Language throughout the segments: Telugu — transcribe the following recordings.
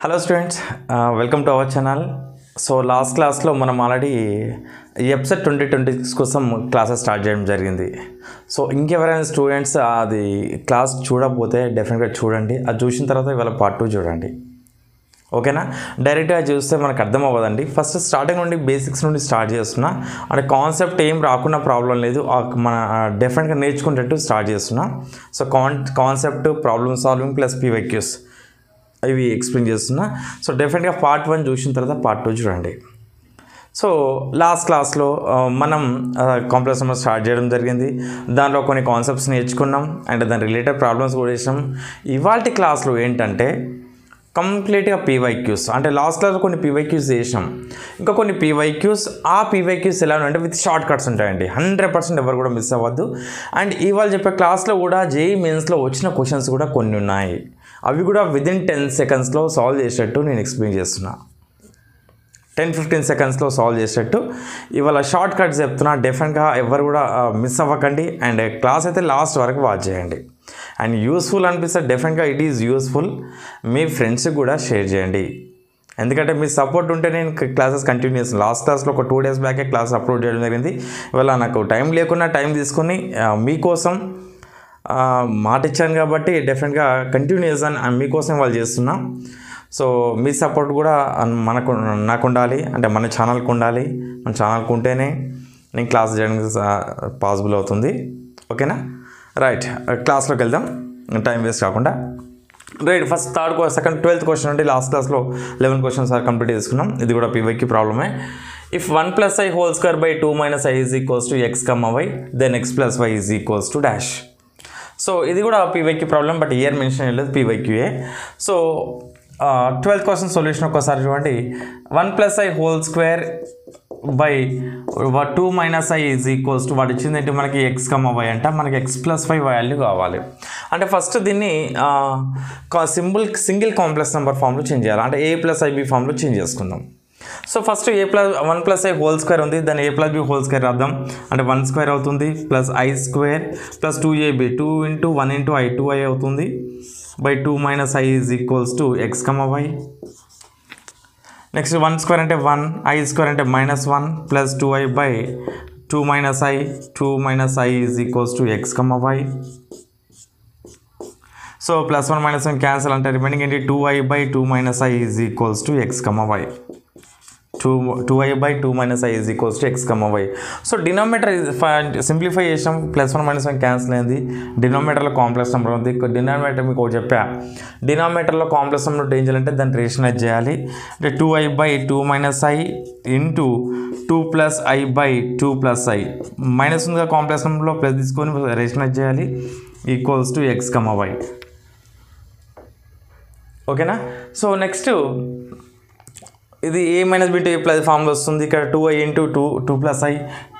Hello students, welcome to our channel. So last class lo manam already episode 2026 kosam classes start cheyadam jarigindi. So ఇంకెవరైనా స్టూడెంట్స్ అది క్లాస్ చూడకపోతే డెఫినెట్గా చూడండి. అది చూసిన తర్వాత ఇవాళ పార్ట్ 2 చూడండి. ఓకేనా? డైరెక్ట్గా చూస్తే మనకు అర్థం అవ్వదండి. ఫస్ట్ స్టార్టింగ్ నుండి బేసిక్స్ నుండి స్టార్ట్ చేస్తున్నా. అంటే కాన్సెప్ట్ ఏం రాకున్నా ప్రాబ్లం లేదు, మన డెఫినెట్గా నేర్చుకునేటట్టు స్టార్ట్ చేస్తున్నా. So concept, problem solving plus PYQs ఇవి ఎక్స్ప్లెయిన్ చేస్తున్నా. సో డెఫినెట్గా పార్ట్ 1 చూసిన తర్వాత పార్ట్ 2 చూడండి. సో లాస్ట్ క్లాస్లో మనం కాంప్లెక్స్ నెంబర్ స్టార్ట్ చేయడం జరిగింది. దాంట్లో కొన్ని కాన్సెప్ట్స్ నేర్చుకున్నాం అండ్ దాని రిలేటెడ్ ప్రాబ్లమ్స్ కూడా చేసినాం. ఇవాల్టి క్లాస్లో ఏంటంటే కంప్లీట్గా PYQs, అంటే లాస్ట్ క్లాస్లో కొన్ని PYQs చేసినాం. ఇంకా కొన్ని PYQs ఎలా అంటే విత్ షార్ట్ కట్స్ ఉంటాయండి. 100% ఎవరు కూడా మిస్ అవ్వద్దు. అండ్ ఇవాళ చెప్పే క్లాస్లో కూడా JEE మెయిన్స్లో వచ్చిన క్వశ్చన్స్ కూడా కొన్ని ఉన్నాయి. అవి కూడా విదిన్ 10 సెకండ్స్లో సాల్వ్ చేసేటట్టు నేను ఎక్స్ప్లెయిన్ చేస్తున్నా. 10-15 సెకండ్స్లో సాల్వ్ చేసేటట్టు ఇవాళ షార్ట్ కట్స్ చెప్తున్నా. డెఫినెట్గా ఎవరు కూడా మిస్ అవ్వకండి అండ్ క్లాస్ అయితే లాస్ట్ వరకు వాచ్ చేయండి. అండ్ యూస్ఫుల్ అనిపిస్తే డెఫినెట్గా ఇట్ ఈజ్ యూస్ఫుల్. మీ ఫ్రెండ్స్కి కూడా షేర్ చేయండి. ఎందుకంటే మీ సపోర్ట్ ఉంటే నేను క్లాసెస్ కంటిన్యూ చేస్తాను. లాస్ట్ క్లాస్లో ఒక 2 days బ్యాకే క్లాస్ అప్లోడ్ చేయడం జరిగింది. ఇవాళ నాకు టైం లేకున్నా టైం తీసుకొని మీకోసం మాట ఇచ్చాను కాబట్టి డెఫినెట్గా కంటిన్యూ చేస్తాను. మీకోసం వాళ్ళు చేస్తున్నా. సో మీ సపోర్ట్ కూడా నాకు ఉండాలి, అంటే మన ఛానల్కి ఉండాలి. మన ఛానల్కి ఉంటేనే నేను క్లాస్ చేయడానికి పాసిబుల్ అవుతుంది. ఓకేనా? రైట్, క్లాస్లోకి వెళ్దాం టైం వేస్ట్ కాకుండా. Right, first second 12th question అంటే లాస్ట్ క్లాస్లో 11 క్వశ్చన్స్ కంప్లీట్ చేసుకున్నాం. ఇది కూడా PYQ ప్రాబ్లమే. If 1 + i whole square by 2 - i is equals to x, y, then x + y is equals to dash. So ఇది కూడా PYQ problem, but year mention చేయలేదు, PYQఏ. సో 12th క్వశ్చన్ సొల్యూషన్ ఒకసారి చూడండి. 1 + i whole square by 2 - i is equals to, వాడు ఇచ్చింది ఏంటి మనకి x, y అంట. మనకి x + y వాల్యూ కావాలి. అంటే ఫస్ట్ దీన్ని సింగిల్ కాంప్లెక్స్ నెంబర్ ఫామ్లో చేంజ్ చేయాలి. అంటే a + ib ఫామ్లో చేంజ్ చేసుకుందాం. So first 1 + i whole square ఉంది, దాన్ని a + b whole square రాద్దాం. అంటే 1 square అవుతుంది plus i square plus 2ab, 2 × 1 × i 2i అవుతుంది by 2 - i is equals to x, y. Next 1 square అంటే 1, i square అంటే -1 plus 2i by 2 - i, 2 - i is equals to x, y. So +1 - 1 cancel, అంటే రిమైనింగ్ ఏంటి 2i by 2 - i is equals to x, y. 2i by 2 - i is equals to x, y. So denominator simplify చేసాం. +1 - 1 క్యాన్సిల్ అయింది. డినామినేటర్లో కాంప్లెక్స్ నెంబర్ ఉంది. డినామినేటర్ మీకు ఒకటి చెప్పా, డినామినేటర్లో కాంప్లెక్స్ నెంబర్ ఏం చేయాలంటే దాన్ని రేషనలైజ్ చేయాలి. అంటే 2i by 2 - i into 2 + i by 2 + i. Minus ఉందిగా కాంప్లెక్స్ నెంబర్లో, ప్లస్ తీసుకొని రేషనలైజ్ చేయాలి, ఈక్వల్స్ టు x, y. ఓకేనా? సో నెక్స్ట్ ఇది a - b * a+ ఫామ్లో వస్తుంది. ఇక్కడ 2i into 2 + i,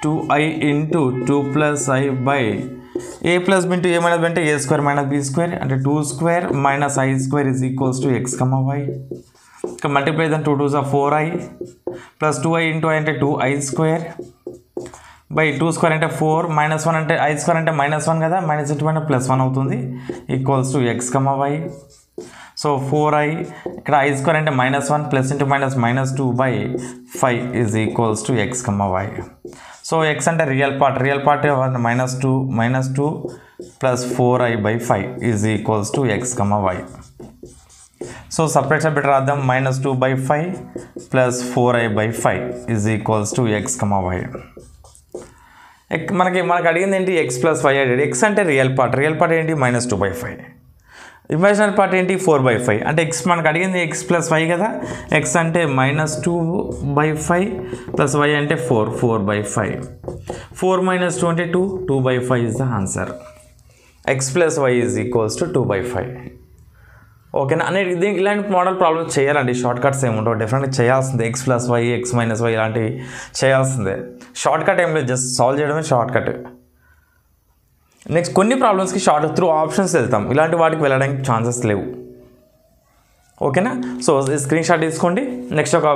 2i into 2 + i by a + b into a - b అంటే a² - b², అంటే 2² - i² is equals to x, y. ఇక్కడ మల్టిప్లై దాని 2 2s are 4i plus 2i into i అంటే 2i² బై 2² అంటే 4 -1 అంటే i² అంటే -1 కదా, మైనస్ ఇంటూ అంటే +1 అవుతుంది, equals to x, y. So 4i, ఇక్కడ i² అంటే -1 plus into -2 by 5 is equals to x, y. So x అంటే real part -2 plus 4i by 5 is equals to x, y. So separate రాద్దాం. -2 by 5 plus 4i by 5 is equals to x, y. మనకి అడిగింది ఏంటి x + y అడిగింది. x అంటే రియల్ పార్ట్ ఏంటి -2 బై 5. ఇమాజినరీ పార్ట్ ఏంటి 4 బై 5. అంటే x మనకు అడిగింది x + y కదా. x అంటే -2 బై 5 ప్లస్ y అంటే 4 బై 5. 4 - 2 అంటే 2 by 5 is the answer. x + y is equals to 2 by 5. ఓకేనా? అనేది ఇలాంటి మోడల్ ప్రాబ్లమ్స్ చేయాలండి. షార్ట్ కట్స్ ఏమి ఉండవు, డెఫినెట్గా చేయాల్సిందే. x + y, x - y ఇలాంటివి చేయాల్సిందే. షార్ట్ కట్ ఏం లేదు, జస్ట్ సాల్వ్ చేయడమే షార్ట్ కట్. నెక్స్ట్ కొన్ని ప్రాబ్లమ్స్కి త్రూ ఆప్షన్స్ వెళ్తాం, ఇలాంటి వాటికి వెళ్ళడానికి ఛాన్సెస్ లేవు. ఓకేనా? సో స్క్రీన్ షాట్ తీసుకోండి. నెక్స్ట్ ఒక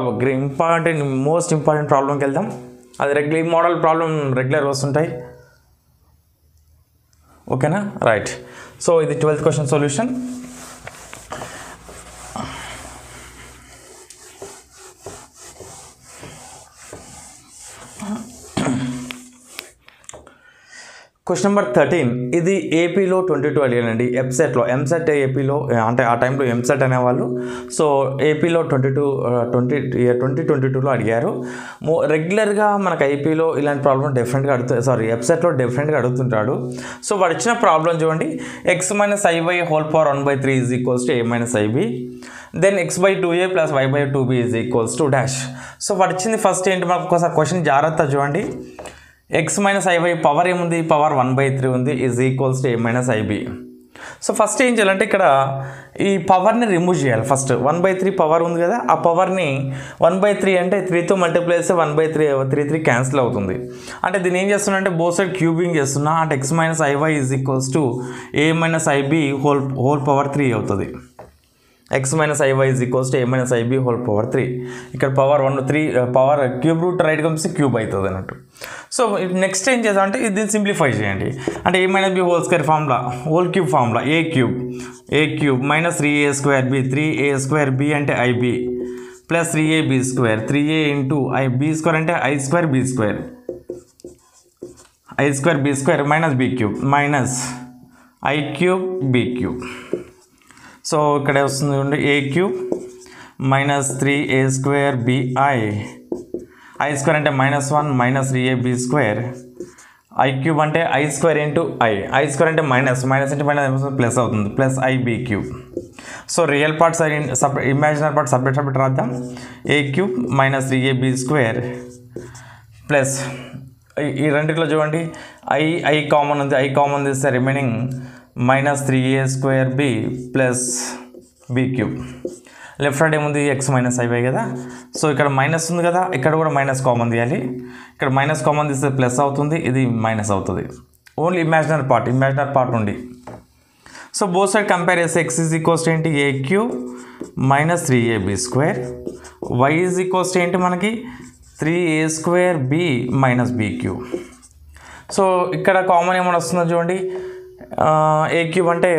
మోస్ట్ ఇంపార్టెంట్ ప్రాబ్లంకి వెళ్దాం. అది ఈ మోడల్ ప్రాబ్లం రెగ్యులర్ వస్తుంటాయి. ఓకేనా? రైట్. సో ఇది 12th question solution. Question number 13 ఇది ఏపీలో 22 అడిగానండి. ఎంసెట్ ఏపీలో అంటే ఆ టైంలో ఎంసెట్ అనేవాళ్ళు. సో ఏపీలో 2022లో అడిగారు. రెగ్యులర్గా మనకు ఐపీలో ఇలాంటి ప్రాబ్లం వెబ్సైట్లో డెఫినెట్గా అడుగుతుంటాడు. సో వాడు ఇచ్చిన ప్రాబ్లం చూడండి, x - iy whole power 1/3 is equals to a - ib, then x/2a plus y/2b is equals to dash. So వాడు ఇచ్చింది ఫస్ట్ ఏంటి, మనకు ఒకసారి క్వశ్చన్ జాగ్రత్త చూడండి. x - iy పవర్ ఏముంది, పవర్ 1/3 ఉంది, is equals to a - ib. So first ఏం చేయాలంటే ఇక్కడ ఈ పవర్ని రిమూవ్ చేయాలి. ఫస్ట్ 1/3 పవర్ ఉంది కదా, ఆ పవర్ని 1/3 అంటే 3తో మల్టిప్లై చేస్తే 1/3 క్యాన్సిల్ అవుతుంది. అంటే దీన్ని ఏం చేస్తున్నా అంటే బోత్ సైడ్ క్యూబింగ్ చేస్తున్నా. అంటే x - iy is equals to a - ib whole power 3 అవుతుంది. x - iy is equals to a - ib whole power 3. ఇక్కడ power 3 power cube root right కంప్స్ క్యూబ్ అవుతుంది అన్నట్టు. సో నెక్స్ట్ ఏం చేద్దామంటే దీన్ని సింప్లిఫై చేయండి. అంటే a - b whole square formula, whole cube formula, a cube minus 3a² b, 3a² b అంటే ib plus 3ab², 3a into b² అంటే i²b² minus b³ minus i³ b³. So ఇక్కడ వస్తుంది చూడండి, a³ మైనస్ 3a² i² అంటే -1 మైనస్ 3ab², i³ అంటే i² ఇంటూ i² అంటే మైనస్ అంటే మైనస్ ప్లస్ అవుతుంది, plus ib³ so real part imaginary part separate రాద్దాం. a³ మైనస్ 3ab² ప్లస్ ఈ రెండిట్లో చూడండి i కామన్ ఉంది, i కామన్ తీస్తే remaining minus 3a² b plus b³. Left side ఏముంది, x - iy కదా. సో ఇక్కడ మైనస్ ఉంది కదా, ఇక్కడ కూడా మైనస్ కామన్ తీయాలి. ఇక్కడ మైనస్ కామన్ తీస్తే ప్లస్ అవుతుంది, ఇది మైనస్ అవుతుంది. ఓన్లీ ఇమాజినరీ పార్ట్ ఉండి. సో బోత్ సైడ్ కంపేర్ చేస్తే x ఈజ్ ఈక్వల్స్ టు ఏంటి, a³ minus 3ab², y is equals to ఏంటి మనకి 3a² b minus b³. So ఇక్కడ కామన్ ఏమైనా వస్తుందో చూడండి, a³ అంటే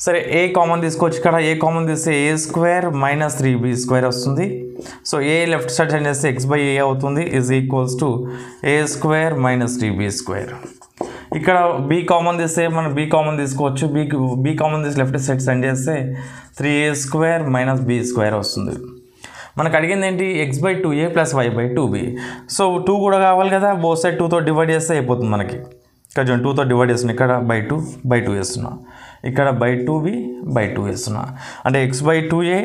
సరే a కామన్ తీసుకోవచ్చు. ఇక్కడ a కామన్ తీస్తే a² మైనస్ 3b² వస్తుంది. సో a లెఫ్ట్ సైడ్ చేస్తే x/a అవుతుంది, is equals to a² minus 3b². ఇక్కడ b కామన్ తీస్తే మనం b కామన్ తీసుకోవచ్చు. b కామన్ తీసి లెఫ్ట్ సైడ్ సెండ్ చేస్తే 3a² మైనస్ b² వస్తుంది. మనకు అడిగింది ఏంటి, x/2a ప్లస్ y/2b. సో 2 కూడా కావాలి కదా, బోత్ సైడ్ 2తో డివైడ్ చేస్తే అయిపోతుంది మనకి. ఇక్కడ చూడండి 2తో డివైడ్ చేస్తున్నా, ఇక్కడ బై2 వేస్తున్నా, ఇక్కడ by2b/2 వేస్తున్నా. అంటే x/2a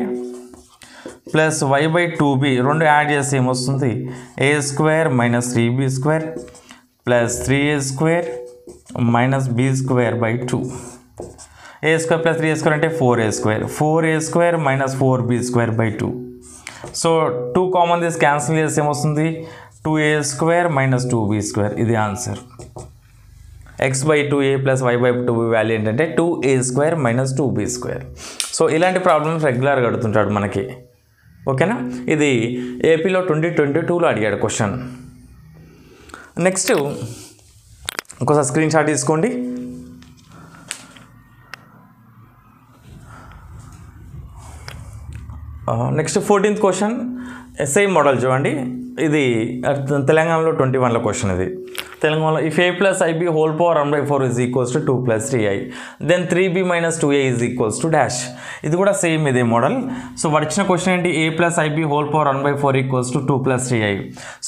ప్లస్ y/2b రెండు యాడ్ చేస్తే ఏమొస్తుంది, a² minus 3b² plus 3a² minus b²/2. a² plus 3a² అంటే 4a² minus 4b²/2. So 2 common తీసి క్యాన్సిల్ చేస్తే ఏమొస్తుంది, 2a² మైనస్ 2b². ఇది answer. x/2a plus y/2b value ఏంటంటే 2a² మైనస్ 2b². సో ఇలాంటి ప్రాబ్లమ్స్ రెగ్యులర్గా అడుగుతుంటాడు మనకి. ఓకేనా, ఇది ఏపీలో 2022లో అడిగాడు క్వశ్చన్. నెక్స్ట్ ఒకసారి స్క్రీన్ షాట్ తీసుకోండి. Next 14th question same model చూడండి. ఇది తెలంగాణలో 21లో క్వశ్చన్. ఇది తెలంగాణలో if a plus ib whole power 1/4 is equals to 2 plus 3i, దెన్ 3b minus 2a is equals to dash. ఇది కూడా సేమ్ ఇదే మోడల్. సో వాడు ఇచ్చిన క్వశ్చన్ ఏంటి, a plus ib whole power 1/4 equals to 2 plus 3i.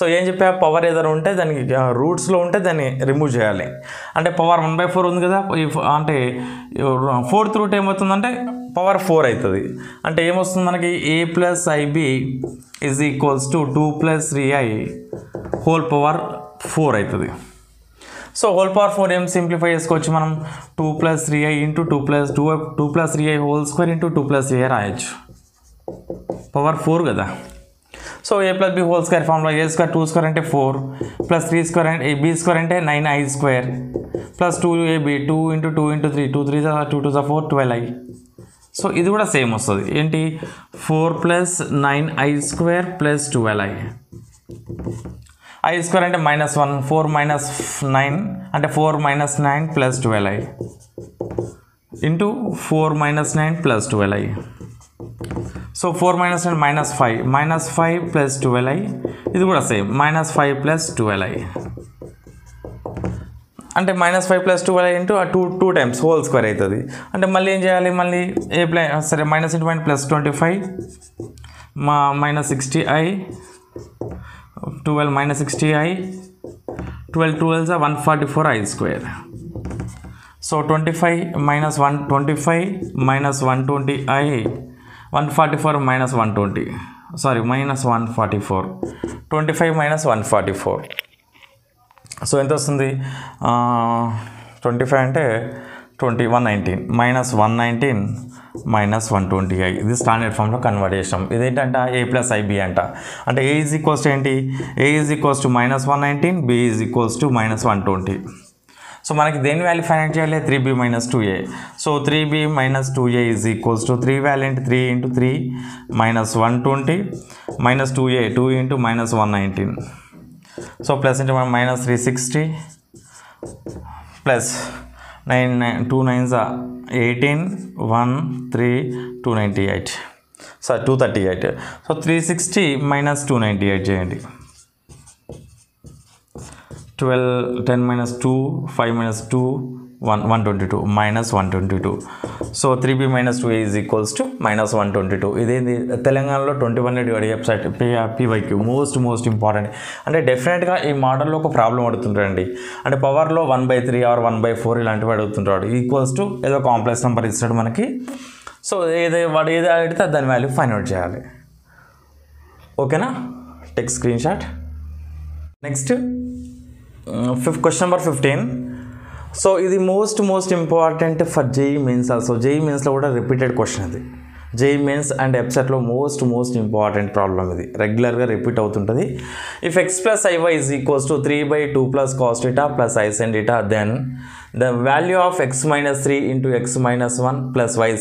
So ఏం చెప్పా, పవర్ ఏదైనా ఉంటే దానికి రూట్స్లో ఉంటే దాన్ని రిమూవ్ చేయాలి. అంటే పవర్ 1/4 ఉంది కదా, అంటే 4th రూట్ ఏమవుతుందంటే పవర్ 4 అవుతుంది. అంటే ఏమొస్తుంది మనకి, a plus ib is equals to 2 plus 3i whole power 4 అవుతుంది. సో హోల్ పవర్ 4 ఏం సింప్లిఫై చేసుకోవచ్చు మనం, 2 plus 3i into 2 plus 3i whole square into 2 plus 3i రాయొచ్చు. పవర్ 4 కదా. So a plus b whole square formula, a² 2² అంటే 4 ప్లస్ 3² అంటే b² అంటే 9i² plus 2ab 2 into 2 into 3 2 3 2 2 4 12i. So ఇది కూడా సేమ్ వస్తుంది ఏంటి, 4 plus 9i² plus 12i. i² అంటే -1, 4 మైనస్ 9 అంటే 4 minus 9 plus 12i into 4 minus 9 plus 12i. So 4 minus 9 -5 plus 12i. ఇది కూడా సేమ్ -5 ప్లస్ 12i. అంటే -5 + 12 into two times whole square అవుతుంది. అంటే మళ్ళీ ఏం చేయాలి, మళ్ళీ సరే minus into +25 -60i 12 -60i 12 12s are 144i². So 25 - 125 - 120i 144 - 120 sorry -144 25 - 144. So ఎంత వస్తుంది, 25 అంటే 119 -119 -120i. ఇది స్టాండర్డ్ ఫామ్లో కన్వర్ట్ చేసాం. ఇదేంటంటే a + ib అంట. అంటే a = ఏంటి, a = -119, b = -120. సో మనకి దేని వాల్యూ ఫైండ్ అవుట్ చేయాలి, 3b - 2a. So 3b - 2a = 3 value అంటే 3 × 3 -120 -2a 2 × -119. సో ప్లస్ అంటే -360 ప్లస్ 2 9s 18 1 3 298 సారీ 238. సో 360 - 298 చేయండి. 12 10 - 2 5 - 2 122 -122. So 3b - 2a = -122. ఇదేంది, తెలంగాణలో 21 వెబ్సైట్ PYQ మోస్ట్ ఇంపార్టెంట్. అంటే డెఫినెట్గా ఈ మోడల్లో ఒక ప్రాబ్లం అడుగుతుంటారండి. అంటే పవర్లో 1/3 ఆర్ 1/4 ఇలాంటివి అడుగుతుంటాడు. ఏదో కాంప్లెక్స్ నెంబర్ ఇస్తాడు మనకి. సో వాడు ఏది అడిగితే దాని వాల్యూ ఫైండ్ అవుట్ చేయాలి. ఓకేనా, take screenshot. Next question number 15. So ఇది most important for JEE mains also. JEE మెయిన్స్లో కూడా రిపీటెడ్ క్వశ్చన్ ఇది. JEE మెయిన్స్ అండ్ వెబ్సైట్లో మోస్ట్ ఇంపార్టెంట్ ప్రాబ్లం ఇది, రెగ్యులర్గా రిపీట్ అవుతుంటుంది. If x + iy = 3/2 + cos θ + i sin θ, then the value of x - 3 × x - 1 + y²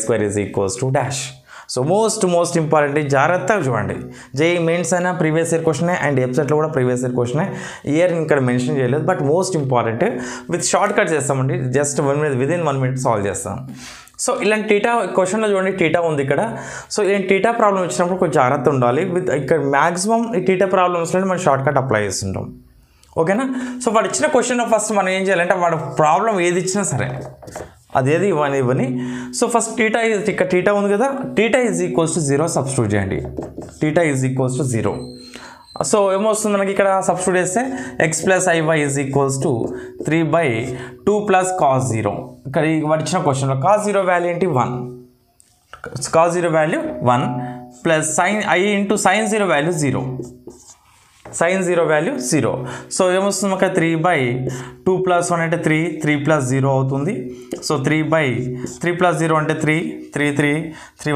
= dash. So most important, జాగ్రత్తగా చూడండి. JEE మెయిన్స్ అయినా ప్రీవియస్ ఇయర్ క్వశ్చనే అండ్ వెబ్సైట్లో కూడా ప్రీవియస్ ఇయర్ క్వశ్చనే. ఇయర్ ఇక్కడ మెన్షన్ చేయలేదు, but most important. With shortcut చేస్తామండి, just 1 minute within 1 minute solve చేస్తాం. సో ఇలాంటి టీటా క్వశ్చన్లో చూడండి, టీటా ఉంది ఇక్కడ. సో ఇలాంటి టీటా ప్రాబ్లం వచ్చినప్పుడు కొంచెం జాగ్రత్త ఉండాలి. ఇక్కడ మ్యాక్సిమం ఈ టీటా ప్రాబ్లమ్స్లో మనం షార్ట్ కట్ అప్లై చేస్తుంటాం. ఓకేనా. సో వాడు ఇచ్చిన క్వశ్చన్ ఫస్ట్ మనం ఏం చేయాలంటే, వాడు ప్రాబ్లం ఏది ఇచ్చినా సరే అదేది ఇవ్వని. సో ఫస్ట్ ఇక్కడ టీటా ఉంది కదా, θ = 0 సబ్స్టిట్యూట్ చేయండి. θ = 0. సో ఏమొస్తుంది మనకి ఇక్కడ సబ్స్టిట్యూట్ చేస్తే x + iy = 3/2 + cos 0. ఇక్కడ వాడు ఇచ్చిన క్వశ్చన్లో cos 0 వాల్యూ ఏంటి, 1. cos 0 value 1 plus sin i × sin 0 value 0. sin 0 value 0. So ఏమొస్తుంది మనకి 3/2 + 1 అంటే 3 + 0 అవుతుంది. సో 3 + 0 అంటే 3 3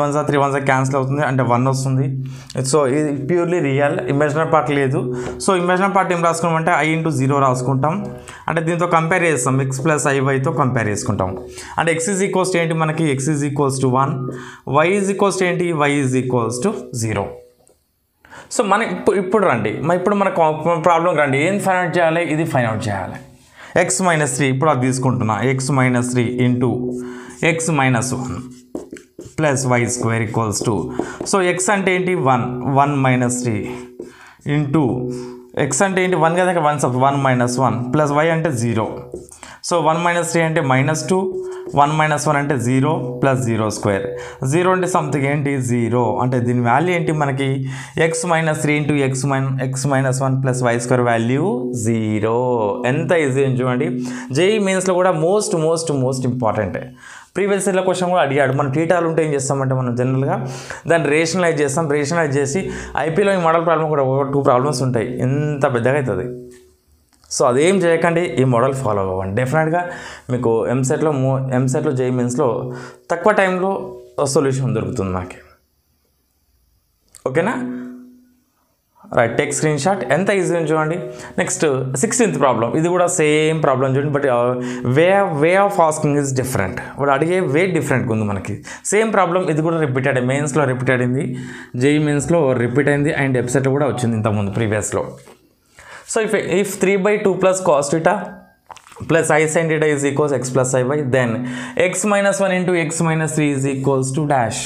1s క్యాన్సిల్ అవుతుంది, అంటే 1 వస్తుంది. సో ఇది ప్యూర్లీ రియల్, ఇమాజినరీ పార్ట్ లేదు. సో ఇమాజినరీ పార్ట్ ఏం రాసుకున్నామంటే i × 0 రాసుకుంటాం. అంటే దీంతో కంపేర్ చేస్తాం, x + iy కంపేర్ చేసుకుంటాం. అంటే x = ఏంటి మనకి, x = 1, y = ఏంటి, y = 0. సో మన ఇప్పుడు రండి, ఇప్పుడు మన ప్రాబ్లం రండి. ఏం ఫైండ్ అవుట్ చేయాలి, ఇది ఫైండ్ అవుట్ చేయాలి. x - 3 ఇప్పుడు అది తీసుకుంటున్నా, x - 3 × x - 1 + y² so x అంటే ఏంటి, 1 3 ఇంటూ x అంటే ఏంటి, 1 కదా, 1 1 ప్లస్ y అంటే 0. సో 1 - 3 అంటే -2, 1 - 1 అంటే 0 + 0². 0 అంటే సంథింగ్ ఏంటి, 0. అంటే దీని వాల్యూ ఏంటి మనకి, x - 3 × x - 1 + y² వాల్యూ 0. ఎంత ఈజీ అని చూడండి. JEE మెయిన్స్లో కూడా మోస్ట్ ఇంపార్టెంట్. ప్రీవియస్ ఇయర్లో క్వశ్చన్ కూడా అడిగాడు. మన టీటాలు ఉంటే ఏం చేస్తామంటే మనం జనరల్గా దాన్ని రేషనలైజ్ చేస్తాం. రేషనలైజ్ చేసి ఐపీలో ఈ మోడల్ ప్రాబ్లం కూడా 2 ప్రాబ్లమ్స్ ఉంటాయి, ఎంత పెద్దగా అవుతుంది. సో అదేం చేయకండి, ఈ మోడల్ ఫాలో అవ్వండి. డెఫినెట్గా మీకు ఎంసెట్లో JEE మెయిన్స్లో తక్కువ టైంలో సొల్యూషన్ దొరుకుతుంది మనకి. ఓకేనా, రైట్, టేక్ స్క్రీన్ షాట్. ఎంత ఈజీ అని చూడండి. Next 16th problem. ఇది కూడా సేమ్ ప్రాబ్లం చూడండి, but way of asking is different. వాడు అడిగే వే డిఫరెంట్గా ఉంది మనకి. సేమ్ ప్రాబ్లం, ఇది కూడా రిపీటెడ్, మెయిన్స్లో రిపీట్ అయింది, JEE మెయిన్స్లో రిపీట్ అయింది, అండ్ వెబ్సైట్లో కూడా వచ్చింది ఇంతకుముందు ప్రీవియస్లో. So if 3/2 + cos θ + i sin θ = x + iy, then x - 1 × x - 3 = dash.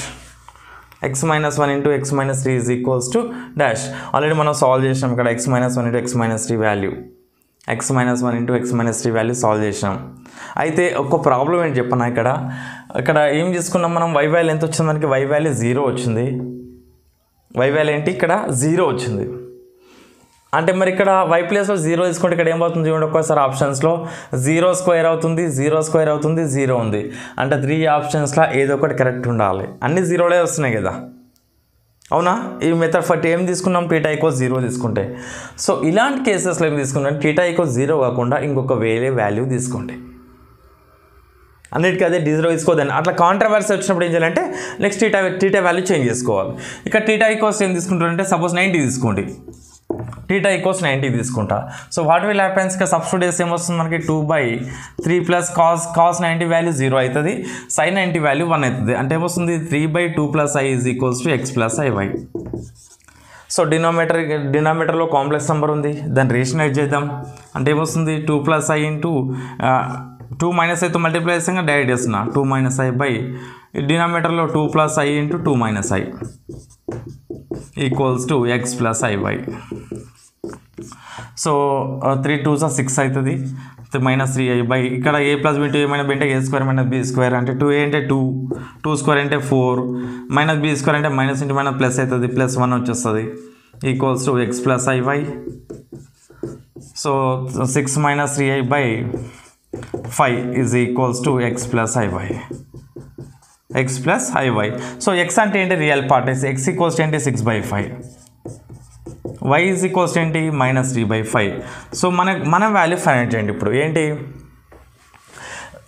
x - 1 × x - 3 = dash. Already మనం సాల్వ్ చేసాం ఇక్కడ, x - 1 × x - 3 value X minus 1 into X minus 3 value solve చేసినాం. అయితే ఒక ప్రాబ్లం ఏంటి చెప్పనా, ఇక్కడ ఏం చేసుకున్నాం మనం, వై వాల్యూ ఎంత వచ్చింది మనకి, వై వాల్యూ 0 వచ్చింది. వై వాల్యూ ఏంటి ఇక్కడ 0 వచ్చింది. అంటే మరి ఇక్కడ వై ప్లేస్లో 0 తీసుకుంటే ఇక్కడ ఏమవుతుంది చూడండి, ఒక్కోసారి ఆప్షన్స్లో 0 స్క్వేర్ అవుతుంది, 0 స్క్వేర్ అవుతుంది, 0 ఉంది. అంటే 3 ఆప్షన్స్లో ఏదో ఒకటి కరెక్ట్ ఉండాలి. అన్ని 0లే వస్తున్నాయి కదా, అవునా. ఈ మెథడ్ ఫర్ ఏం తీసుకున్నాం, θ = 0 తీసుకుంటే. సో ఇలాంటి కేసెస్లో ఏం తీసుకున్నాం, θ = 0 కాకుండా ఇంకొక వేరే వాల్యూ తీసుకోండి. అన్నిటికీ అదే D0 తీసుకోదండి. అట్లా కాంట్రవర్సీ వచ్చినప్పుడు ఏం చేయాలంటే నెక్స్ట్ θ వాల్యూ చేంజ్ చేసుకోవాలి. ఇక్కడ θ = ఏం తీసుకుంటారంటే సపోజ్ 90 తీసుకోండి, θ = 90 తీసుకుంటా. సో వాట్ విల్ హ్యాపెన్స్, ఇక్కడ సబ్స్టిట్యూట్ చేస్తే ఏమొస్తుంది మనకి, 2/3 ప్లస్ కాస్ 90 వాల్యూ 0 అవుతుంది, sin 90 వాల్యూ 1 అవుతుంది. అంటే ఏమొస్తుంది, 3/2 + i = x + iy. సో డినామినేటర్లో కాంప్లెక్స్ నెంబర్ ఉంది, దాన్ని రేషనలైజ్ చేద్దాం. అంటే ఏమొస్తుంది, 2 + i ఇంటూ 2 - iతో మల్టిప్లై చేస్తాం, డైరెక్ట్ చేస్తున్నా 2 - i బై డినామినేటర్లో 2 + i into 2 - i = x + iy. So 3 2s 6 అవుతుంది, -3i బై ఇక్కడ a + b = a - b అంటే a² - b² అంటే 2a అంటే 2 అంటే 4 -b² అంటే మైనస్ ఇంటూ మైనస్ ప్లస్ అవుతుంది, +1 వచ్చేస్తుంది, = x + iy. So 6 - 3i by 5 = x + iy. x + iy. So x అంటే ఏంటి, రియల్ పార్ట్. x = ఏంటి, 6/5. y = ఏంటి, -3/5. సో మన వాల్యూ ఫైండ్ అవుట్ చేయండి. ఇప్పుడు ఏంటి,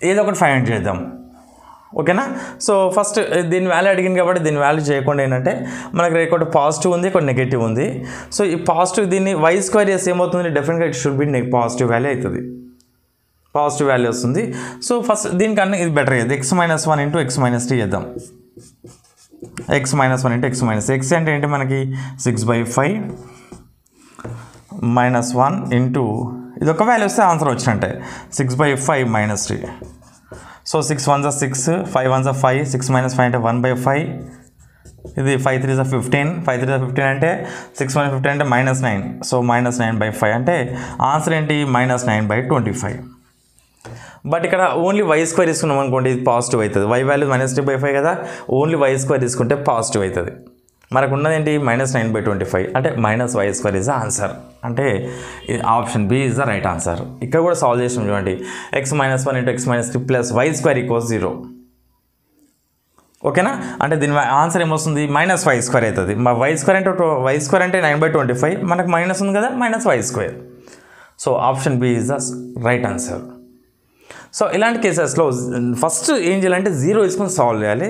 ఏదో ఒకటి ఫైండ్ అవుట్ చేద్దాం, ఓకేనా. సో ఫస్ట్ దీని వాల్యూ అడిగింది కాబట్టి దీని వాల్యూ చేయకుండా ఏంటంటే మనకి ఒకటి పాజిటివ్ ఉంది, ఒకటి నెగిటివ్ ఉంది. సో ఈ పాజిటివ్ దీన్ని y² చేస్తే ఏమవుతుంది, డెఫినెట్గా it should be positive value అవుతుంది, పాజిటివ్ వాల్యూ వస్తుంది. సో ఫస్ట్ దీనికన్నా ఇది బెటర్ అయ్యేది, x - 1 ఇంటూ x - 3 చేద్దాం. x - 1 ఇంటూ x - x అంటే ఏంటి మనకి 6/5 -1 ఇంటూ ఇది ఒక వాల్యూ వస్తే ఆన్సర్ వచ్చినట్టే, 6/5 - 3. సో 6 1s 6, 5 1s 5, 6 - 5 అంటే 1/5. ఇది 5 3s 15, 5 3s 15 అంటే 6 - 15 అంటే -9. సో -9/5 అంటే ఆన్సర్ ఏంటి, -9/25. బట్ ఇక్కడ ఓన్లీ y² తీసుకున్నాం అనుకోండి, ఇది పాజిటివ్ అవుతుంది. y వాల్యూ -3/5 కదా, ఓన్లీ y² తీసుకుంటే పాజిటివ్ అవుతుంది. మనకు ఉన్నది ఏంటి, -9/25 అంటే -y² ఇస్ ద ఆన్సర్. అంటే option B is the right answer. ఇక్కడ కూడా సాల్వ్ చేసాం చూడండి, x - 1 into x - 3 plus y² = 0. ఓకేనా. అంటే దీని ఆన్సర్ ఏమొస్తుంది, -y² అవుతుంది. మా y² అంటే 9/25, మనకు మైనస్ ఉంది కదా, -y². So option B is the right answer. So ఇలాంటి కేసెస్లో ఫస్ట్ ఏం చేయాలంటే 0 తీసుకొని సాల్వ్ చేయాలి.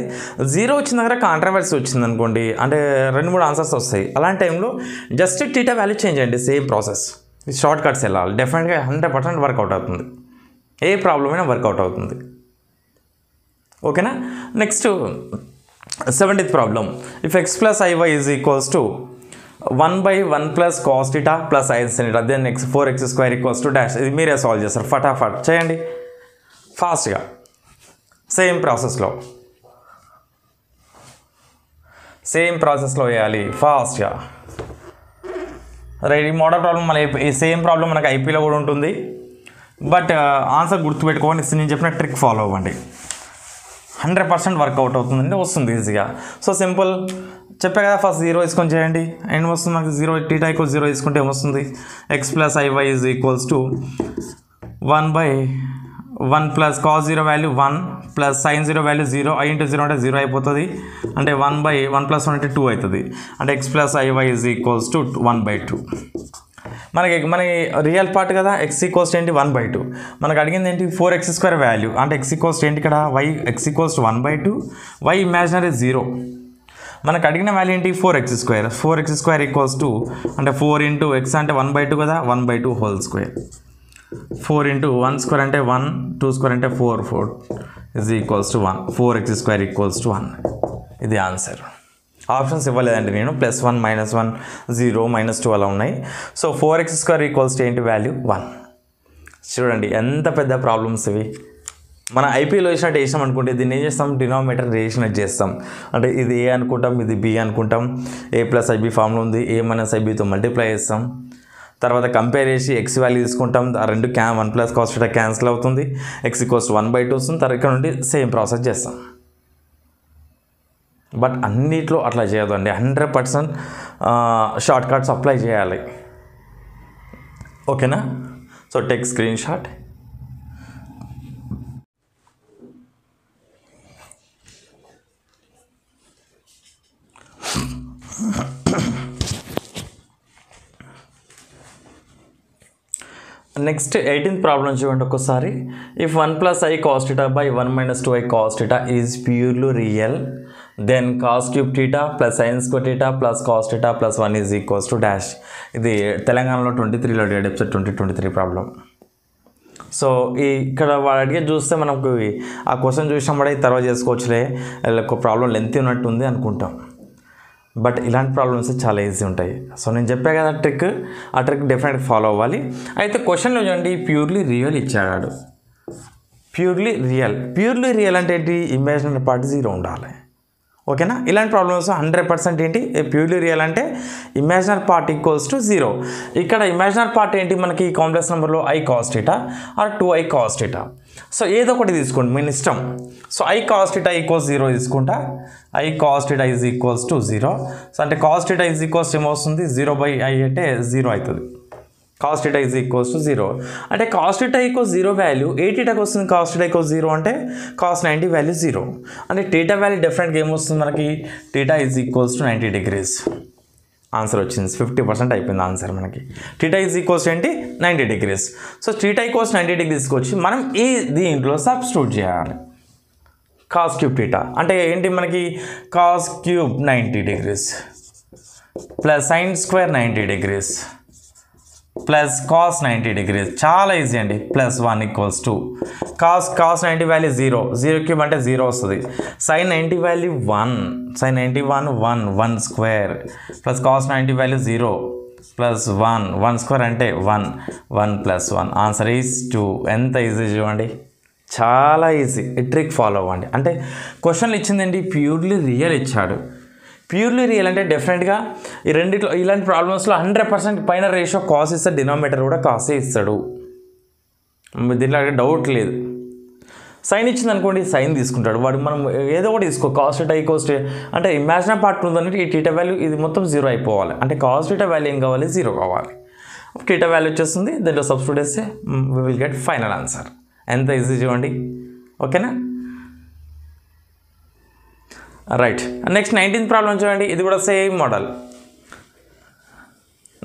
0 వచ్చిన దగ్గర కాంట్రవర్సీ వచ్చింది అనుకోండి, అంటే 2-3 ఆన్సర్స్ వస్తాయి. అలాంటి టైంలో జస్ట్ θ వాల్యూ చేంజ్ చేయండి, సేమ్ ప్రాసెస్. షార్ట్ కట్స్ వెళ్ళాలి, డెఫినెట్గా 100% వర్కౌట్ అవుతుంది. ఏ ప్రాబ్లం అయినా వర్కౌట్ అవుతుంది, ఓకేనా. Next 70th problem, if x + iy = 1/1 + cos θ + sin θ then 4x² dash. ఇది మీరే సాల్వ్ చేస్తారు, ఫటాఫట్ చేయండి ఫాస్ట్గా, సేమ్ ప్రాసెస్లో వేయాలి ఫాస్ట్గా. రైట్, ఈ మోడల్ ప్రాబ్లం మన ఈ సేమ్ ప్రాబ్లం మనకు ఐపీలో కూడా ఉంటుంది. బట్ ఆన్సర్ గుర్తుపెట్టుకోండి, నేను చెప్పిన ట్రిక్ ఫాలో అవ్వండి, 100% వర్కౌట్ అవుతుందండి, వస్తుంది ఈజీగా. సో సింపుల్ చెప్పే కదా, ఫస్ట్ 0 తీసుకొని చేయండి. అండ్ వస్తుంది మనకి 0, θ = 0 తీసుకుంటే ఏమొస్తుంది, x + iy = 1/1 + cos 0 value 1 + sin 0 value 0, i × 0 అంటే 0 అయిపోతుంది. అంటే 1/1 + 1 అంటే 2 అవుతుంది. అంటే x + iy = 1/2. మన రియల్ పార్ట్ కదా, x = ఏంటి 1/2. మనకు అడిగింది ఏంటి, 4x² వాల్యూ. అంటే x = ఏంటి ఇక్కడ, x = 1/2, y ఇమాజినరీ 0. మనకు అడిగిన వాల్యూ ఏంటి, 4x². 4x² అంటే 4 ఇంటూ x అంటే 1/2 కదా, 1/2 హోల్ స్క్వేర్. 4 ఇంటూ 1² అంటే 1, 2² అంటే 4 = 1. 4x² = 1. ఇది ఆన్సర్. ఆప్షన్స్ ఇవ్వలేదండి నేను, +1 -1 0 -2 అలా ఉన్నాయి. సో 4x² ఏంటి వాల్యూ 1. చూడండి ఎంత పెద్ద ప్రాబ్లమ్స్ ఇవి. మన ఐపీలో వేసినట్టు వేసాం అనుకుంటే దీన్ని ఏం చేస్తాం, డినామినేటర్ రేషనలైజ్ చేస్తాం. అంటే ఇది ఏ అనుకుంటాం, ఇది బి అనుకుంటాం. a + ib ఫార్ములా ఉంది, a - ibతో మల్టిప్లై చేస్తాం. తర్వాత కంపేర్ చేసి ఎక్స్ వాల్యూ తీసుకుంటాం, ఆ రెండు 1 ప్లస్ కాస్ థీటా క్యాన్సిల్ అవుతుంది, ఎక్స్ ఈక్వల్స్ 1/2 వస్తుంది. తర్వాత ఇక్కడ నుండి సేమ్ ప్రాసెస్ చేస్తాం. బట్ అన్నిట్లో అట్లా చేయదండి, 100% షార్ట్ కట్స్ అప్లై చేయాలి. ఓకేనా? So take screenshot. Next 18th problem చూడండి ఒకసారి. If 1 + i cos θ by 1 - 2i cos θ is purely real, then cos cube θ plus sin square θ plus cos θ plus 1 is equals to dash. ఇది తెలంగాణలో 23లో అడిగాడు, ఎపిసోడ్ 2023 ప్రాబ్లం. సో ఇక్కడ వాడు అడిగే చూస్తే మనకు ఆ క్వశ్చన్ చూసినప్పుడే తర్వాత చేసుకోవచ్చులే, ఒక ప్రాబ్లం లెంత్ ఉన్నట్టుంది అనుకుంటాం. బట్ ఇలాంటి ప్రాబ్లమ్స్ చాలా ఈజీ ఉంటాయి. సో నేను చెప్పా కదా ట్రిక్, ఆ ట్రిక్ డెఫినెట్గా ఫాలో అవ్వాలి. అయితే క్వశ్చన్లో చూడండి, ప్యూర్లీ రియల్ ఇచ్చాడు. ప్యూర్లీ రియల్ అంటే ఏంటి? ఇమాజినరీ పార్ట్ 0 ఉండాలి. ఓకేనా? ఇలాంటి ప్రాబ్లమ్స్ 100% ఏంటి? ప్యూర్లీ రియల్ అంటే ఇమాజినరీ పార్ట్ ఈక్వల్స్ టు 0. ఇక్కడ ఇమాజినరీ పార్ట్ ఏంటి మనకి? కాంప్లెక్స్ నెంబర్లో i cos θ or 2i cos θ. So ఏదో ఒకటి తీసుకోండి, మీ ఇష్టం. సో i cos θ ఈక్వల్స్ 0 తీసుకుంటా, i cos θ is equals to 0. So అంటే cos θ ఈజ్ ఈక్వల్స్ ఏమవుతుంది? 0/i అంటే 0 అవుతుంది. cos θ ఈజ్ ఈక్వల్స్ టు 0 అంటే cos θ ఈక్వల్స్ 0 వాల్యూ ఏ θకి వస్తుంది? cos θ ఈక్వల్స్ 0 అంటే cos 90 వాల్యూ 0 అంటే θ వాల్యూ డెఫినెట్గా ఏమొస్తుంది మనకి? θ is equals to 90 degrees. Answer వచ్చింది, 50% అయిపోయింది ఆన్సర్ మనకి. θ ఈజ్ ఈక్వల్స్ ఏంటి? 90 degrees. సో θ ఈక్వల్స్ 90 degreesకి వచ్చి మనం ఈ దీంట్లో సబ్స్టిట్యూట్ చేయాలి. cos cube θ అంటే ఏంటి మనకి? cos cube 90 degrees plus sin square 90 degrees plus cos 90 degrees. చాలా ఈజీ అండి. Plus 1 equals to cos 90 value 0 cube అంటే 0 వస్తుంది. sin 90 value 1, sin 91 1 square plus cos 90 value 0 plus 1 square అంటే 1 ప్లస్ 1. Answer is 2. ఎంత ఈజీ చూడండి, చాలా ఈజీ. ఈ ట్రిక్ ఫాలో అవ్వండి. అంటే క్వశ్చన్లు ఇచ్చిందండి, ప్యూర్లీ రియల్ ఇచ్చాడు. ప్యూర్లీ రియల్ అంటే డెఫినెట్గా ఈ రెండిట్లో ఇలాంటి ప్రాబ్లమ్స్లో 100% పైన రేషియో కాస్ ఇస్తాడు, డినామినేటర్ కూడా కాసే ఇస్తాడు. దీంట్లో డౌట్ లేదు. సైన్ ఇచ్చింది అనుకోండి, సైన్ తీసుకుంటాడు వాడు. మనం ఏదో ఒకటి తీసుకో, కాస్ θ ఈక్వల్స్ అంటే ఇమాజినరీ పార్ట్ ఉందంటే ఈ θ వాల్యూ ఇది మొత్తం 0 అయిపోవాలి. అంటే కాస్ θ వాల్యూ ఏం కావాలి? 0 కావాలి. θ వాల్యూ వచ్చేస్తుంది, దాంట్లో సబ్స్టిట్యూట్ చేస్తే we will get final answer. ఎంత ఈజీ చూడండి. ఓకేనా? రైట్. నెక్స్ట్ 19th ప్రాబ్లం చూడండి. ఇది కూడా సేమ్ మోడల్.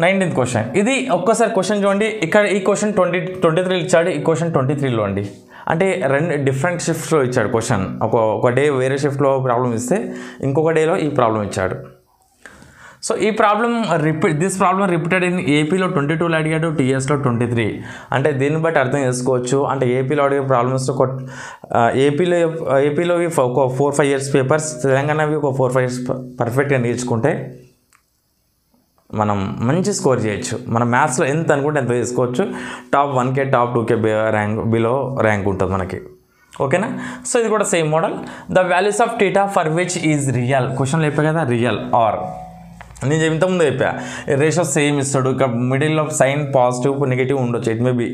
19th question. ఇది ఒక్కసారి క్వశ్చన్ చూడండి. ఇక్కడ ఈ క్వశ్చన్ 23 ఇచ్చాడు, ఈ క్వశ్చన్ 23లో అండి. అంటే రెండు డిఫరెంట్ షిఫ్ట్స్లో ఇచ్చాడు క్వశ్చన్. ఒక డే వేరే షిఫ్ట్లో ప్రాబ్లం ఇస్తే ఇంకొక డేలో ఈ ప్రాబ్లం ఇచ్చాడు. సో ఈ problem this problem repeated in ఏపీలో 22లో అడిగాడు, టీఎస్లో 23. అంటే దీన్ని బట్టి అర్థం చేసుకోవచ్చు. అంటే ఏపీలో అడిగే ప్రాబ్లమ్స్ ఏపీలో ఒక 4-5 years పేపర్స్, తెలంగాణవి ఒక 4-5 years పర్ఫెక్ట్గా నేర్చుకుంటే మనం మంచి స్కోర్ చేయొచ్చు. మన మ్యాథ్స్లో ఎంత అనుకుంటే ఎంత తీసుకోవచ్చు. Top 1K top 2K below rank ఉంటుంది మనకి. ఓకేనా? సో ఇది కూడా same model. The values of θ for which is real. క్వశ్చన్లో చెప్పా కదా, రియల్ ఆర్ నేను ఇంతకుముందు చెప్పా రేషియో సేమ్ ఇస్తాడు. ఇక్కడ మిడిల్లో సైన్ పాజిటివ్ నెగిటివ్ ఉండొచ్చు, ఇట్ మే బి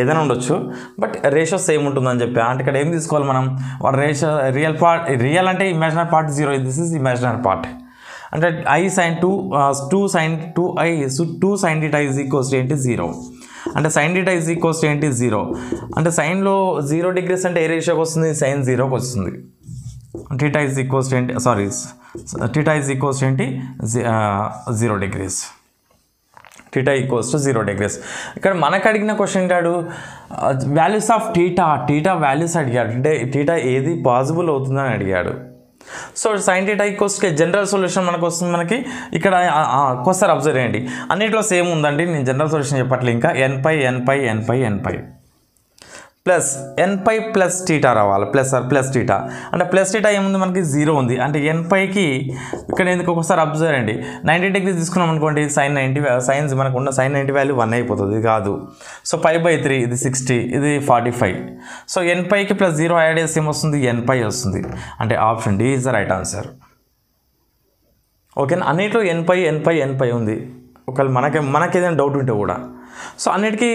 ఏదైనా ఉండొచ్చు, బట్ రేషియో సేమ్ ఉంటుందని చెప్పా. అంటే ఇక్కడ ఏం తీసుకోవాలి మనం? రేషియో రియల్ అంటే imaginary part 0, this is imaginary part. అంటే i sin 2 sin 2i 2 sin θ is equals ఏంటి? 0. అంటే sin θ ఈజ్ ఈక్వల్స్ ఏంటి? 0. అంటే సైన్లో 0 degrees అంటే ఏ రేషియోకి వస్తుంది? sin 0కి వస్తుంది. θ ఈజ్ ఈక్వల్స్ ఏంటి? θ ఈజ్ ఈక్వల్స్ ఏంటి? 0 degrees. θ equals to 0 degrees. ఇక్కడ మనకు అడిగిన క్వశ్చన్ ఏంటాడు? వాల్యూస్ ఆఫ్ θ వాల్యూస్ అడిగాడు. అంటే θ ఏది పాసిబుల్ అవుతుందని అడిగాడు. So sin θ equals general solution మనకు వస్తుంది. మనకి ఇక్కడ ఒకసారి అబ్జర్వ్ చేయండి, అన్నింటిలో సేమ్ ఉందండి. నేను జనరల్ సొల్యూషన్ చెప్పట్లే. ఇంకా n ప్లస్ nπ ప్లస్ θ రావాలి. ప్లస్ θ అంటే ప్లస్ θ ఏముంది మనకి? 0 ఉంది. అంటే nπకి ఇక్కడ ఎందుకు ఒకసారి అబ్జర్వ్ చేయండి, 90 degrees తీసుకున్నాం అనుకోండి, సైన్స్ మనకు ఉన్న sin 90 వాల్యూ 1 అయిపోతుంది కాదు. సో π/3 ఇది 60, ఇది 45. సో nπకి ప్లస్ 0 యాడ్ చేస్తే ఏమొస్తుంది? nπ వస్తుంది. అంటే option D is the right answer. ఓకేనా? అన్నిట్లో nπ ఉంది. ఒకవేళ మనకేదైనా డౌట్ ఉంటే కూడా. సో అన్నిటికీ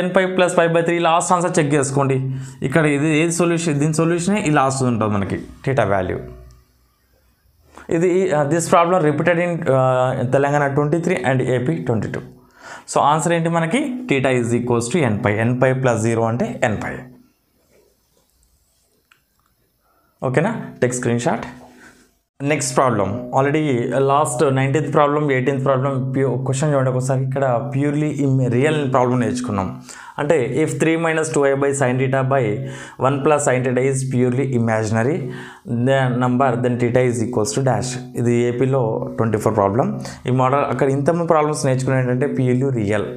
n5 + 5/3 లాస్ట్ ఆన్సర్ చెక్ చేసుకోండి. ఇక్కడ ఇది ఏది సొల్యూషన్, దీని సొల్యూషన్ ఈ లాస్ట్ ఉంటుంది మనకి θ వాల్యూ. ఇది this problem repeated in Telangana 23 and AP 22. So answer ఏంటి మనకి θ = n5 + 0 అంటే n5. ఓకేనా, take screenshot. Next problem already last 19th problem 18th problem question చూడండి ఒకసారి. ఇక్కడ ప్యూర్లీ రియల్ ప్రాబ్లం నేర్చుకున్నాం. అంటే if 3 - 2i sin θ by 1 + sin θ is purely imaginary number then θ = dash. ఇది ఏపీలో 24 ప్రాబ్లం. ఈ మోడల్ అక్కడ ఇంతమంది ప్రాబ్లమ్స్ నేర్చుకునే ఏంటంటే ప్యూర్లీ రియల్.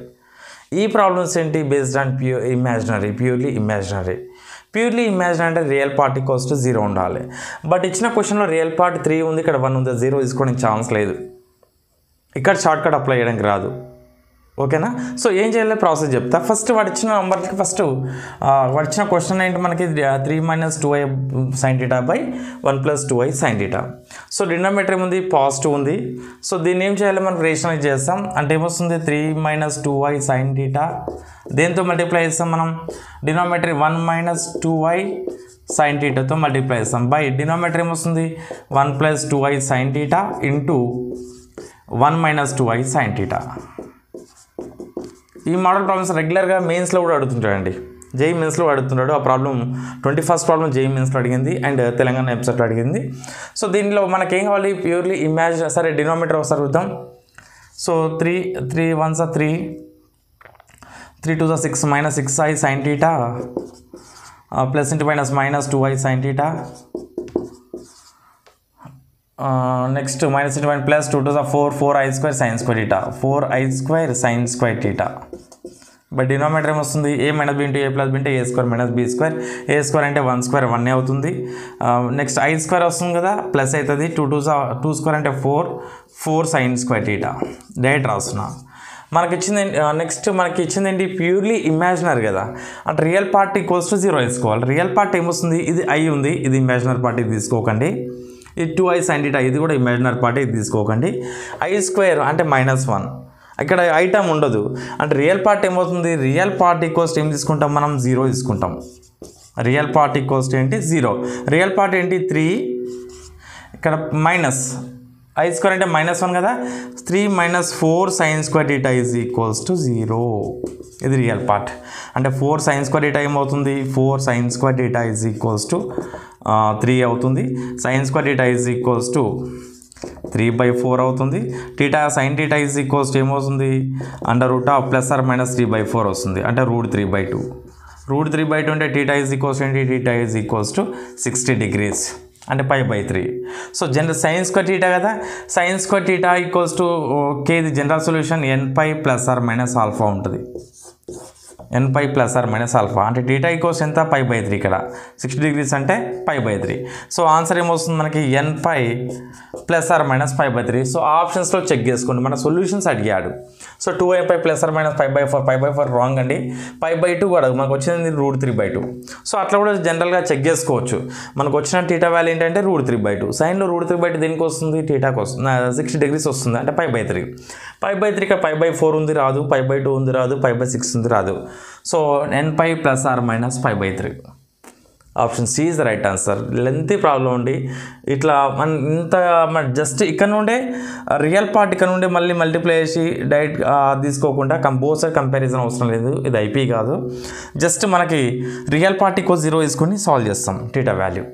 ఈ ప్రాబ్లమ్స్ ఏంటి బేస్డ్ ఆన్ ప్యూర్లీ ఇమాజినరీ అంటే రియల్ పార్ట్ = 0 ఉండాలి. బట్ ఇచ్చిన క్వశ్చన్లో రియల్ పార్ట్ 3 ఉంది, ఇక్కడ 1 ఉంది, 0 తీసుకోవడానికి ఛాన్స్ లేదు. ఇక్కడ షార్ట్ కట్ అప్లై చేయడానికి రాదు. ఓకేనా, సో ఏం చేయాలి ప్రాసెస్ చెప్తా. ఫస్ట్ వాడు ఇచ్చిన నెంబర్కి వాడు ఇచ్చిన క్వశ్చన్ ఏంటి మనకి 3 - 2i sin θ by 1 + 2i sin θ. So denominator ఏముంది, పాజిటివ్ ఉంది. సో దీన్ని ఏం చేయాలి, మనం రేషనలైజ్ చేస్తాం. అంటే ఏమొస్తుంది 3 - 2i sin θ, దేంతో మల్టిప్లై చేస్తాం మనం, డినామినేటర్ 1 - 2i sin θతో మల్టిప్లై చేస్తాం. బై డినామినేటర్ ఏమొస్తుంది 1 + 2i sin θ into 1 - 2i sin θ. ఈ మోడల్ ప్రాబ్లమ్స్ రెగ్యులర్గా మెయిన్స్లో కూడా అడుగుతుంటాడండి. జేఈ మెయిన్స్లో అడుగుతున్నాడు. ఆ ప్రాబ్లం 21st ప్రాబ్లం జేఈ మెయిన్స్లో అడిగింది అండ్ తెలంగాణ వెబ్సైట్లో అడిగింది. సో దీనిలో మనకేం కావాలి, ప్యూర్లీ ఇమాజిన్. సరే డినామినేటర్ ఒకసారి చూద్దాం. So 3 1s 3 3 2s 6 -6i sin θ plus into minus -2i sin θ. Next minus into minus plus 2 2s 4 4i² sin² θ 4i² sin² θ. But denominator ఏమొస్తుంది a - b × a + b × a² - b². a² అంటే 1² 1 అవుతుంది. నెక్స్ట్ i² వస్తుంది కదా, ప్లస్ అవుతుంది. 2 2 అంటే 4 sin² θ. డైరెక్ట్ రాస్తున్నా. మనకి ఇచ్చింది నెక్స్ట్ మనకి ఇచ్చింది ఏంటి, ప్యూర్లీ ఇమాజినరీ కదా, అంటే రియల్ పార్ట్ = 0 వేసుకోవాలి. రియల్ పార్ట్ ఏమొస్తుంది, ఇది i ఉంది, ఇది ఇమాజినరీ పార్ట్, ఇది తీసుకోకండి. ఇది 2i sin θ, ఇది కూడా ఇమాజినరీ పార్ట్, ఇది తీసుకోకండి. i² అంటే -1, ఇక్కడ ఐటమ్ ఉండదు. అంటే రియల్ పార్ట్ ఏమవుతుంది, రియల్ పార్ట్ = ఏం తీసుకుంటాం మనం, 0 తీసుకుంటాం. రియల్ పార్ట్ = ఏంటి 0. రియల్ పార్ట్ ఏంటి 3, ఇక్కడ మైనస్ i² అంటే -1 కదా, 3 - 4 sin² θ = 0. ఇది రియల్ పార్ట్. అంటే 4 sin² θ ఏమవుతుంది, 4 sin² θ = 3 అవుతుంది. sin² θ = 3/4 అవుతుంది. θ sin θ ఏమవుతుంది, √± 3/4 వస్తుంది, అంటే √3/2. √3/2 అంటే θ ఏంటి, θ = 60 degrees, అంటే π/3. సో జనరల్ sin² θ కదా, sin² θ ఓకే, ఇది జనరల్ సొల్యూషన్ nπ ± α ఉంటుంది. nπ ± α అంటే θ ఎంత, π/3. ఇక్కడ 60 degrees అంటే π/3. సో ఆన్సర్ ఏమొస్తుంది మనకి nπ ± π/3. సో ఆప్షన్స్లో చెక్ చేసుకోండి, మన సొల్యూషన్స్ అడిగాడు. సో 2nπ ± π/4 రాంగ్ అండి. π/2 కూడా మనకు వచ్చింది √3/2. సో అట్లా కూడా జనరల్గా చెక్ చేసుకోవచ్చు. మనకు వచ్చిన θ వాల్యూ ఏంటంటే √3/2. సైన్లో √3/2 దేనికి వస్తుంది, θకి వస్తుంది. 60 degrees వస్తుంది, అంటే π/3. π/3 ఇక్కడ π/4 ఉంది రాదు, π/2 ఉంది రాదు, π/6 ఉంది రాదు. So nπ ± π/3. Option C is the right answer. Lengthy problem ఉండి ఇట్లా ఇంత జస్ట్ ఇక్కడ నుండే రియల్ పార్ట్ ఇక్కడ నుండే మళ్ళీ మల్టిప్లై చేసి డైరెక్ట్ తీసుకోకుండా బోత్ సైడ్ కంపారిజన్ అవసరం లేదు. ఇది ఐపీ కాదు, జస్ట్ మనకి రియల్ పార్ట్ = 0 తీసుకొని సాల్వ్ చేస్తాం. θ వాల్యూ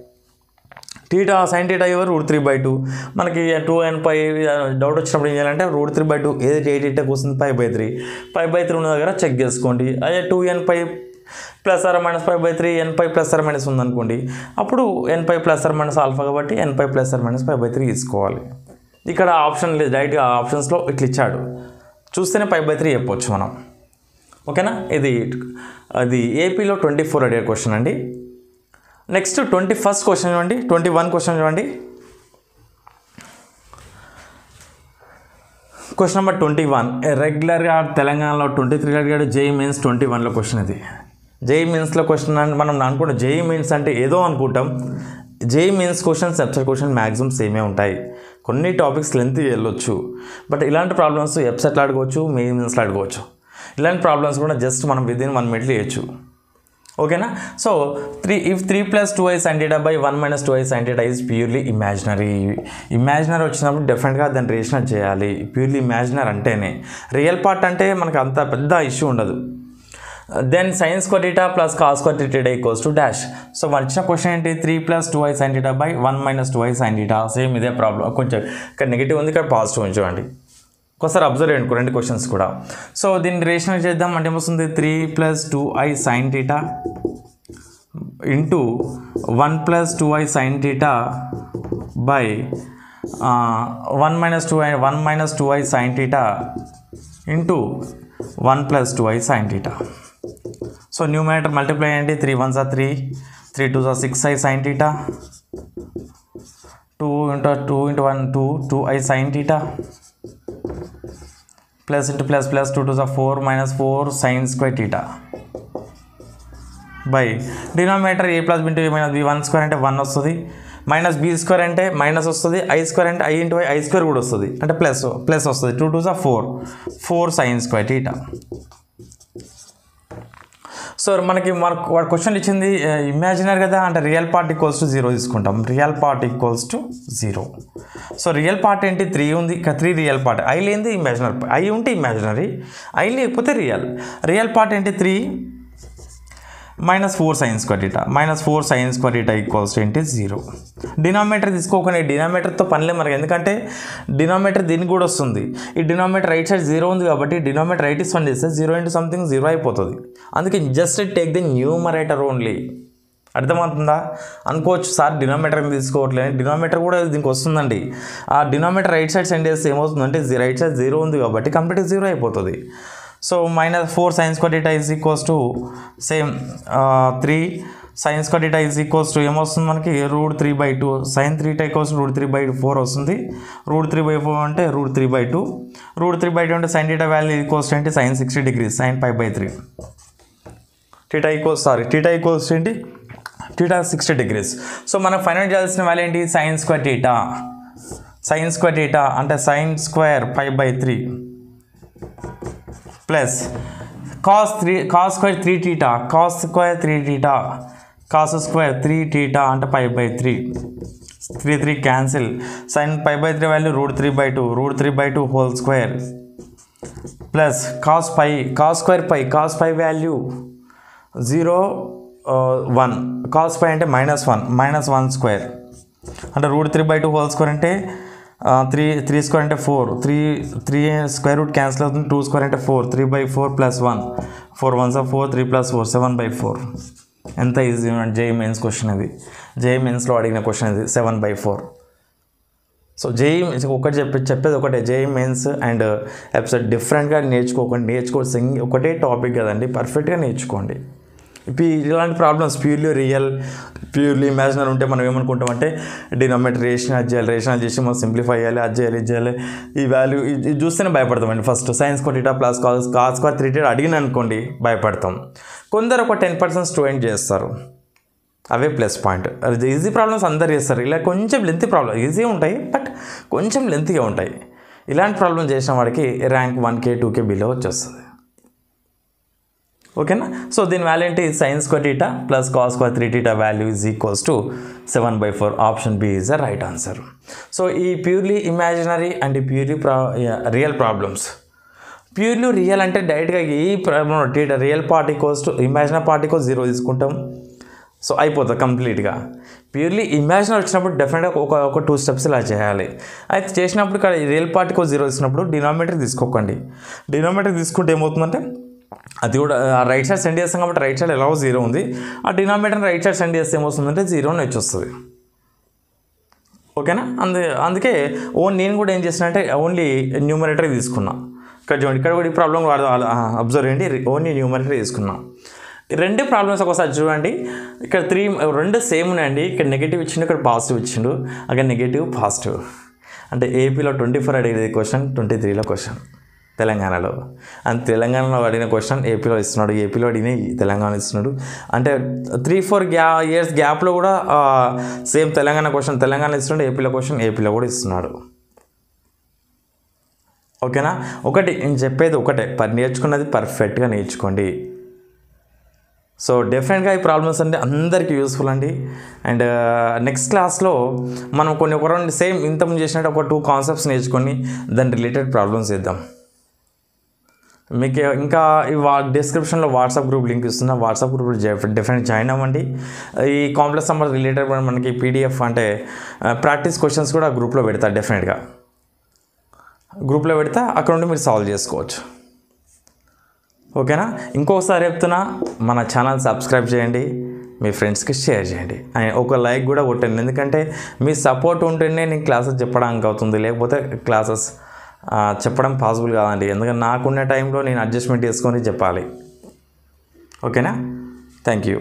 θ sin θ ఎవరు √3/2. మనకి 2nπ డౌట్ వచ్చినప్పుడు ఏం చేయాలంటే √3/2 ఏది θకి వస్తుంది, π/3. π/3 ఉన్న దగ్గర చెక్ చేసుకోండి. అదే 2nπ ± π/3 nπ ± ఉందనుకోండి, అప్పుడు nπ ± α కాబట్టి nπ ± π/3 తీసుకోవాలి. ఇక్కడ ఆప్షన్ లేదు, డైరెక్ట్గా ఆప్షన్స్లో ఇట్లా ఇచ్చాడు, చూస్తేనే π/3 చెప్పవచ్చు మనం. ఓకేనా, ఇది ఏపీలో 24 అడిగే క్వశ్చన్ అండి. నెక్స్ట్ 21st క్వశ్చన్ చూడండి, 21 క్వశ్చన్ చూడండి. క్వశ్చన్ నెంబర్ 21 రెగ్యులర్గా తెలంగాణలో 23 అడిగాడు. జేఈ మెయిన్స్ 21లో క్వశ్చన్ ఇది. జేఈ మెయిన్స్లో క్వశ్చన్ మనం అనుకుంటాం జేఈ మెయిన్స్ అంటే ఏదో అనుకుంటాం. JEE mains questions website question maximum సేమే ఉంటాయి. కొన్ని టాపిక్స్ లెంత్ వెళ్ళొచ్చు, బట్ ఇలాంటి ప్రాబ్లమ్స్ ఎప్సెట్లో అడగవచ్చు, మెయిన్స్లో అడగవచ్చు. ఇలాంటి ప్రాబ్లమ్స్ కూడా జస్ట్ మనం విదిన్ 1 minute చేయొచ్చు. ఓకేనా? So 3 + 2i sin theta by 1 - 2i sin theta is purely imaginary. Imaginary వచ్చినప్పుడు డెఫినెట్గా దాన్ని రేషనల్ చేయాలి. ప్యూర్లీ ఇమాజినరీ అంటేనే. రియల్ పార్ట్ అంటే మనకు అంత పెద్ద ఇష్యూ ఉండదు. Then sin square theta plus cos square theta equals to dash. So మన ఇచ్చిన క్వశ్చన్ ఏంటి? 3 + 2i sin theta by 1 - 2i sin theta. Same ఇదే ప్రాబ్లం. కొంచెం ఇక్కడ నెగిటివ్ ఉంది, ఇక్కడ పాజిటివ్ ఉంచండి. ఒకసారి అబ్జర్వ్ చేయండి 2 క్వశ్చన్స్ కూడా. సో దీన్ని రేషనల్ చేద్దాం అంటే ఏమొస్తుంది? 3 + 2i sin theta into 1 + 2i sin theta by 1 - 2i sin theta into 1 + 2i sin theta. So numerator multiply అయ్యండి. 3 1s are 3, 3 2s are 6i sin theta, 2 × 1 2i sin theta, plus into plus 2 2s are 4 - 4 sin square theta by denominator a + b × a - b 1² అంటే 1 వస్తుంది, మైనస్ b² అంటే మైనస్ వస్తుంది, i² అంటే i × i i² కూడా వస్తుంది, అంటే ప్లస్ వస్తుంది. 2 2s are 4 sin square theta. So మనకి వాడు క్వశ్చన్ ఇచ్చింది ఇమాజినరీ కదా, అంటే రియల్ పార్ట్ ఈక్వల్స్ టు 0 తీసుకుంటాం. Real part equals to 0. So real part ఏంటి? 3 ఉంది, 3 రియల్ పార్ట్. ఐ లేనిది ఇమాజినరీ, ఐ ఉంటే ఇమాజినరీ, ఐ లేకపోతే రియల్. రియల్ పార్ట్ ఏంటి? 3 - 4 sin square theta, -4 sin square theta ఈక్వల్స్ ఏంటి? 0. డినామినేటర్ తీసుకోకండి, డినామినేటర్తో పనిలే మనకి, ఎందుకంటే డినామినేటర్ దీనికి కూడా వస్తుంది. ఈ డినామినేటర్ రైట్ సైడ్ 0 ఉంది కాబట్టి డినామినేటర్ రైట్ ఇస్ 1 చేస్తే 0 × సంథింగ్ 0 అయిపోతుంది. అందుకే just take the numerator only. అర్థమవుతుందా? అనుకోవచ్చు సార్ డినామినేటర్ తీసుకోవట్లేదు, డినామినేటర్ కూడా దీనికి వస్తుందండి. ఆ డినామినేటర్ రైట్ సైడ్ సెండ్ చేస్తే ఏమవుతుందంటే రైట్ సైడ్ 0 ఉంది కాబట్టి కంప్లీట్గా 0 అయిపోతుంది. So -4 sin square theta is equals to same 3 sin square theta is equals to ఏమొస్తుంది మనకి? √3/2 sin theta equals to √3/4 వస్తుంది. √3/4 అంటే √3/2, √3/2 అంటే sin theta వాల్యూ ఈక్వల్స్ ఏంటి? sin 60 degrees, sin π/3. theta ఈక్వల్స్ ఏంటి? theta 60 degrees. సో మనం ఫైనల్ చేయాల్సిన వాల్యూ ఏంటి? sin square theta అంటే sin square π/3 plus cos square 3 theta, cos square 3 theta అంటే π/3, 3 cancel. sin π/3 value √3/2 whole square plus cos π value 0 1, cos π అంటే -1 స్క్వేర్ అంటే √3/2 హోల్ స్క్వేర్ అంటే 3 స్క్వేర్ అంటే 4, 3 స్క్వేర్ రూట్ క్యాన్సిల్ అవుతుంది, 2 స్క్వేర్ అంటే 4, 3/4 + 1, 4 1s are 4, 3 + 4 7/4. ఎంత ఈజీ జేఈ మెయిన్స్ క్వశ్చన్ ఇది. జేఈ మెయిన్స్లో అడిగిన క్వశ్చన్ ఇది 7/4. సో జేఈ ఒకటి చెప్పేది ఒకటే, జేఈ మెయిన్స్ అండ్ ఎపిసోడ్ డిఫరెంట్గా నేర్చుకోకండి. ఒకటే టాపిక్ కదండి, పర్ఫెక్ట్గా నేర్చుకోండి. ఇప్పుడు ఇలాంటి problems purely real, purely imaginary ఉంటే మనం ఏమనుకుంటామంటే డినామినేటర్ రేషనల్ చేసి మనం సింప్లిఫై చేయాలి, అది చేయాలి, ఈ వాల్యూ ఇది చూస్తేనే భయపడతామండి. First sin square theta plus cos square 3 theta అడిగిన అనుకోండి భయపడతాం. కొందరు ఒక 10% స్టూడెంట్ చేస్తారు, అవే ప్లస్ పాయింట్. ఈజీ ప్రాబ్లమ్స్ అందరు చేస్తారు, ఇలా కొంచెం లెంతీ ప్రాబ్లమ్, ఈజీ ఉంటాయి బట్ కొంచెం లెంతీగా ఉంటాయి. ఇలాంటి ప్రాబ్లమ్ చేసిన వాడికి ర్యాంక్ 1K 2K బిలో వచ్చేస్తుంది. ఓకేనా? సో దీని వాల్యూ ఏంటి? sin square theta plus cos square 3 theta value is equals to 7/4. Option B is the right answer. So ఈ purely imaginary and purely real problems, purely real అంటే డైరెక్ట్గా ఈ problem real part equals to imaginary part equals 0 తీసుకుంటాం, సో అయిపోతుంది కంప్లీట్గా. ప్యూర్లీ ఇమాజినరీ వచ్చినప్పుడు డెఫినెట్గా ఒక 2 స్టెప్స్ ఇలా చేయాలి. అయితే చేసినప్పుడు ఇక్కడ రియల్ పార్ట్ ఈక్వల్స్ 0 తీసుకున్నప్పుడు డినామినేటర్ తీసుకోకండి. డినామినేటర్ తీసుకుంటే ఏమవుతుందంటే అది కూడా రైట్ సైడ్ సెండ్ చేస్తాం కాబట్టి రైట్ సైడ్ ఎలా 0 ఉంది, ఆ డినామినేటర్ని రైట్ సైడ్ సెండ్ చేస్తే ఏమొస్తుందంటే 0 వచ్చి వస్తుంది. ఓకేనా? అందుకే నేను కూడా ఏం చేసిన అంటే ఓన్లీ న్యూమరేటర్ తీసుకున్నా. ఇక్కడ చూడండి, ఇక్కడ కూడా ఈ ప్రాబ్లం అబ్జర్వ్ చేయండి, ఓన్లీ న్యూమరేటర్ తీసుకున్నా. ఈ 2 ప్రాబ్లమ్స్ ఒకసారి చూడండి. ఇక్కడ 2 సేమ్ ఉన్నాయండి. ఇక్కడ నెగిటివ్ ఇచ్చిండు, ఇక్కడ పాజిటివ్ ఇచ్చిండు, అక్కడ నెగిటివ్ పాజిటివ్. అంటే ఏపీలో 24 అడిగేది క్వశ్చన్, 23లో క్వశ్చన్ తెలంగాణలో. అండ్ తెలంగాణలో అడిగిన క్వశ్చన్ ఏపీలో ఇస్తున్నాడు, ఏపీలో అడిగిన తెలంగాణ ఇస్తున్నాడు. అంటే 3-4 ఇయర్స్ గ్యాప్లో కూడా సేమ్ తెలంగాణ క్వశ్చన్ తెలంగాణ ఇస్తున్నాడు, ఏపీలో క్వశ్చన్ ఏపీలో కూడా ఇస్తున్నాడు. ఓకేనా? నేను చెప్పేది ఒకటే, నేర్చుకున్నది పర్ఫెక్ట్గా నేర్చుకోండి. సో డెఫినెట్గా ఈ ప్రాబ్లమ్స్ అంటే అందరికీ యూస్ఫుల్ అండి. అండ్ నెక్స్ట్ క్లాస్లో మనం కొన్ని సేమ్ ఇంతకుముందు చేసినట్టు ఒక 2 కాన్సెప్ట్స్ నేర్చుకొని దాని రిలేటెడ్ ప్రాబ్లమ్స్ చేద్దాం. మీకు ఇంకా డిస్క్రిప్షన్లో వాట్సాప్ గ్రూప్ లింక్ ఇస్తున్నా, వాట్సాప్ గ్రూప్ డెఫినెట్ జాయిన్ అవ్వండి. ఈ కాంప్లెక్స్ నెంబర్ రిలేటెడ్ మనకి పీడిఎఫ్ అంటే ప్రాక్టీస్ క్వశ్చన్స్ కూడా గ్రూప్లో పెడతా. డెఫినెట్గా గ్రూప్లో పెడతా, అక్కడ నుండి మీరు సాల్వ్ చేసుకోవచ్చు. ఓకేనా? ఇంకోసారి చెప్తున్నా, మన ఛానల్ సబ్స్క్రైబ్ చేయండి, మీ ఫ్రెండ్స్కి షేర్ చేయండి, ఒక లైక్ కూడా కొట్టండి. ఎందుకంటే మీ సపోర్ట్ ఉంటేనే నేను క్లాసెస్ చెప్పడానికి అవుతుంది, లేకపోతే క్లాసెస్ చెప్పడం పాసిబుల్ కాదండి. ఎందుకంటే నాకున్న టైంలో నేను అడ్జస్ట్మెంట్ చేసుకొని చెప్పాలి. ఓకేనా? Thank you.